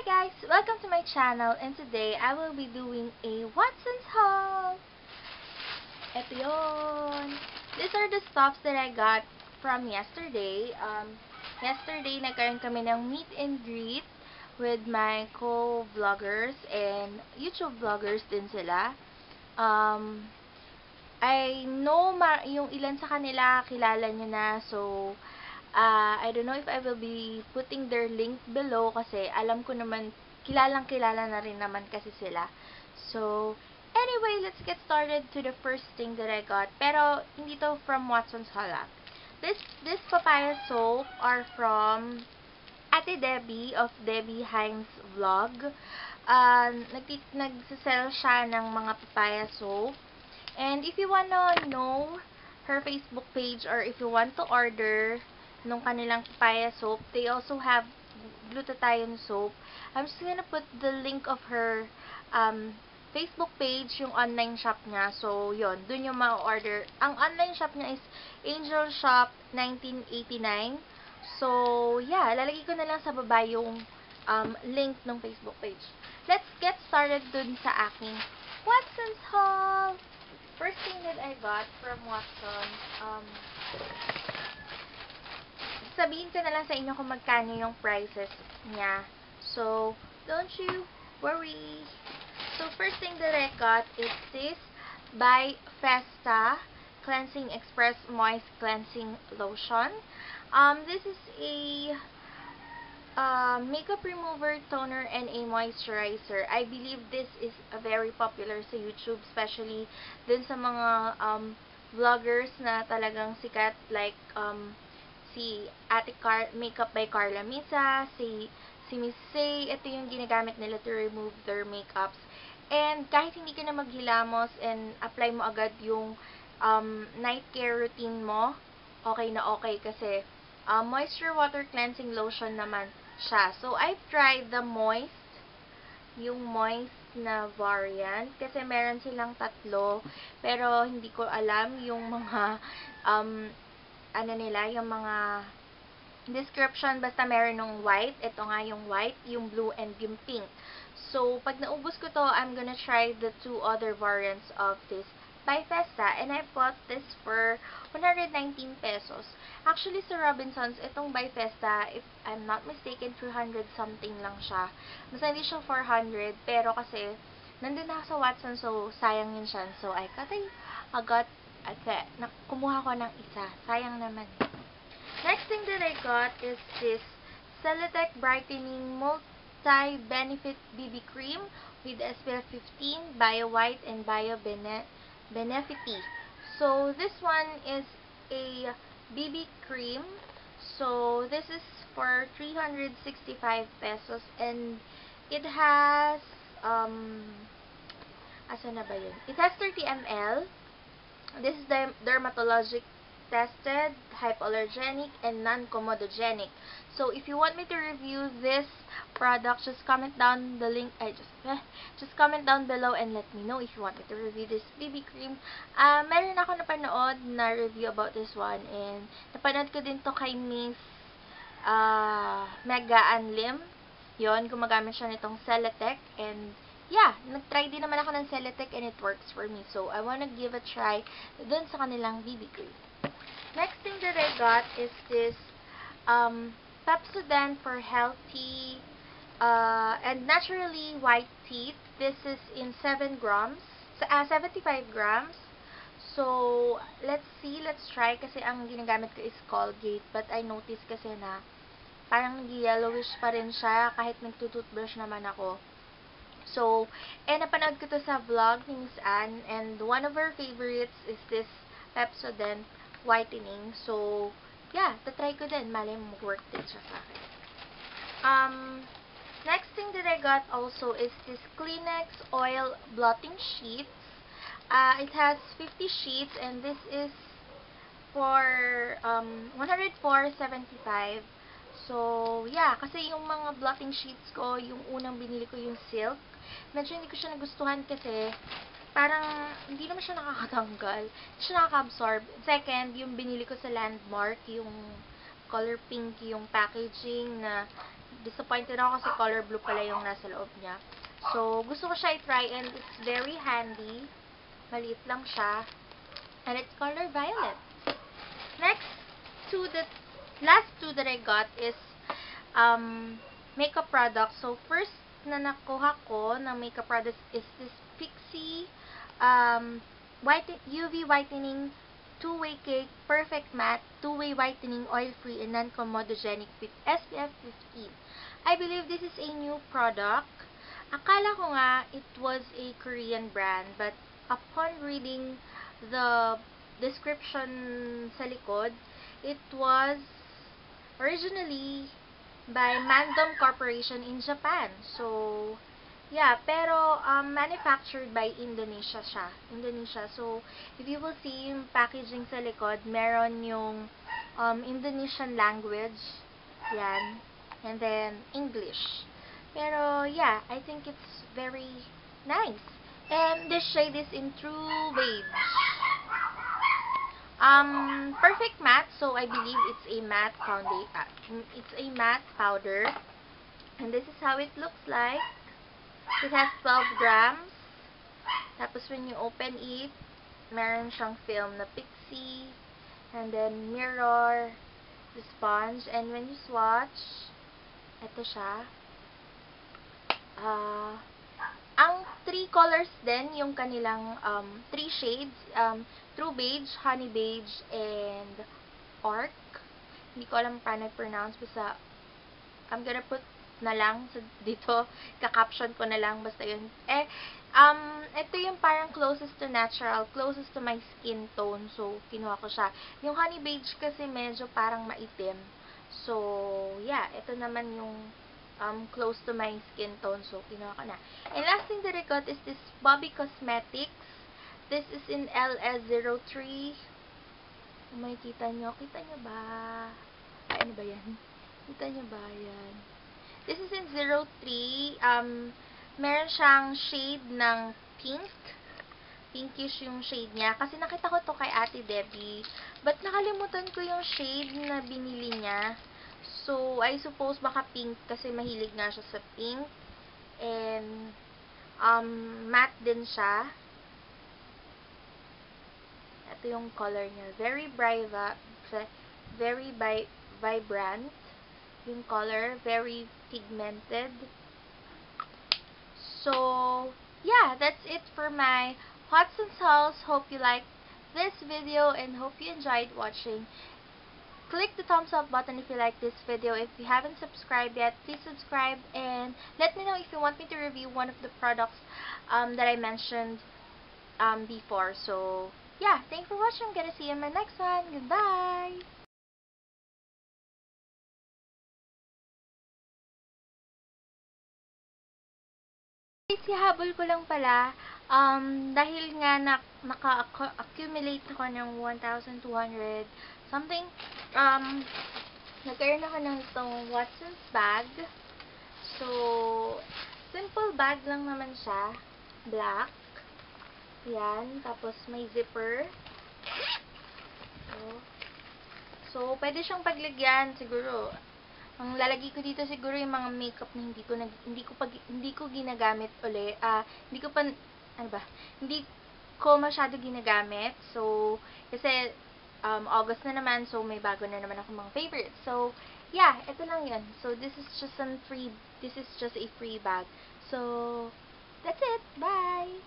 Hi guys! Welcome to my channel, and today I will be doing a Watson's haul! Ito yun! These are the stuffs that I got from yesterday. Yesterday, nagkaroon kami ng meet and greet with my co-vloggers and YouTube vloggers din sila. I know yung ilan sa kanila kilala nyo na, so I don't know if I will be putting their link below kasi alam ko naman, kilalang-kilala na rin naman kasi sila. So, anyway, let's get started to the first thing that I got. Pero, hindi to from Watson's Haul. This papaya soap are from Ate Debbie of Debbie Hines Vlog. Nagsisell siya ng mga papaya soap. And if you wanna know her Facebook page or if you want to order nung kanilang papaya soap, they also have glutathione soap. I'm just gonna put the link of her Facebook page, yung online shop niya. So, yon, dun yung ma-order. Ang online shop niya is Angel Shop 1989. So, yeah, lalagay ko na lang sa baba yung link ng Facebook page. Let's get started dun sa aking Watson's haul! First thing that I got from Watson's, sabihin ko na lang sa inyo kung magkano yung prices niya. So, don't you worry. So, first thing that I got is this by Festa Cleansing Express Moist Cleansing Lotion. This is a makeup remover, toner, and a moisturizer. I believe this is a very popular sa YouTube, especially dun sa mga vloggers na talagang sikat, like si Makeup by Carla Misa, si Miss Say. Ito yung ginagamit nila to remove their makeups. And kahit hindi ka na maghilamos and apply mo agad yung night care routine mo, okay na okay kasi moisture water cleansing lotion naman siya. So, I've tried the moist, yung moist na variant, kasi meron silang tatlo, pero hindi ko alam yung mga, ano nila, yung mga description, basta meron ng white, ito nga yung white, yung blue, and yung pink. So, pag naubos ko to, I'm gonna try the two other variants of this by Festa, and I bought this for 119 pesos. Actually, sa Robinsons, itong by Festa, if I'm not mistaken, 300 something lang siya. Mas hindi siya 400, pero kasi, nandun na ako sa Watson, so sayang yun siya. So, kumuha ko ng isa. Sayang naman. Next thing that I got is this Celotex Brightening Multi-Benefit BB Cream with SPF 15, Bio White, and Bio Benefity. So, this one is a BB cream. So, this is for 365 pesos and it has, asa na ba yun? It has 30 ml. This is dermatologic tested, hypoallergenic, and non-comedogenic. So, if you want me to review this product, just comment down the link, just comment down below and let me know if you want me to review this BB cream. Meron ako napanood na review about this one, and napanood ko din to kay Miss Mega Anlim. Yon, gumagamit siya nitong Celotex, and yeah, nag-try din naman ako ng Celotex and it works for me. So, I wanna give a try dun sa kanilang BB cream. Next thing that I got is this Pepsodent for healthy and naturally white teeth. This is in 75 grams. So, let's see, let's try. Kasi ang ginagamit ko is Colgate, but I noticed kasi na parang nag-yellowish pa rin siya kahit nagtutoothbrush naman ako. So, napanood ko to sa vlog ni Miss Anne, and one of her favorites is this Pepsodent whitening. So, yeah, tatry ko din. Malay mo mag-work din siya sa akin. Next thing that I got also is this Kleenex Oil Blotting Sheets. It has 50 sheets and this is for 104.75. So, yeah, kasi yung mga blotting sheets ko, yung unang binili ko yung silk, medyo hindi ko siya nagustuhan kasi parang hindi naman siya nakakatanggal. Hindi siya nakaka-absorb. Second, yung binili ko sa Landmark, yung color pink yung packaging na disappointed ako kasi color blue pala yung nasa loob niya. So, gusto ko siya i-try and it's very handy. Maliit lang siya. And it's color violet. Next, the last two that I got is makeup products. So, first na nakuha ko ng makeup products is this Pixi UV Whitening Two-Way Cake Perfect Matte Two-Way Whitening Oil-Free and Non-Comedogenic with SPF 15. I believe this is a new product. Akala ko nga it was a Korean brand, but upon reading the description sa likod, it was originally by Mandom Corporation in Japan. So, yeah, pero manufactured by Indonesia siya. Indonesia. So, if you will see yung packaging sa likod, meron yung Indonesian language. Yan. And then, English. Pero, yeah, I think it's very nice. And this shade is in True Beige. Perfect matte, so I believe it's a matte foundation. It's a matte powder. And this is how it looks like. It has 12 grams. Tapos when you open it, meron siyang film na pixie. And then mirror, the sponge. And when you swatch, ito siya. Ang 3 colors din, yung kanilang 3 shades. True Beige, Honey Beige, and Orc. Hindi ko alam paano pronounce. Basta, I'm gonna put na lang dito, ka-caption ko na lang, basta yun. Ito yung parang closest to natural, closest to my skin tone, so, kinuha ko siya. Yung Honey Beige kasi medyo parang maitim. So, yeah, ito naman yung close to my skin tone, so, kinuha ko na. And last thing that I got is this Bobbi Cosmetics. This is in LS03. May kita nyo ba? Ay, ano ba yan? Kita nyo ba yan? This is in 03. Meron siyang shade ng pink. Pinkish yung shade niya. Kasi nakita ko to kay Ate Debbie. But nakalimutan ko yung shade na binili niya. So, I suppose baka pink kasi mahilig nga siya sa pink. And, matte din siya. Ito yung color niya. Very vibrant. Yung color, very pigmented. So, yeah, that's it for my Hots and Hauls. Hope you liked this video and hope you enjoyed watching. Click the thumbs up button if you like this video. If you haven't subscribed yet, please subscribe and let me know if you want me to review one of the products that I mentioned before. So, yeah, thanks for watching. I'm gonna see you in my next one. Goodbye! Habol ko lang pala, dahil nga naka-accumulate ako ng 1,200 something, nagkaroon ako ng itong Watson's bag. So, simple bag lang naman siya. Black. Yan. Tapos, may zipper. So, pwede siyang paglagyan, siguro. Ang lalagay ko dito siguro yung mga makeup na hindi ko ginagamit uli. Hindi ko masyado ginagamit. So, kasi August na naman, so may bago na naman ako mga favorites. So, yeah, ito lang 'yun. So, this is just a free bag. So, that's it. Bye.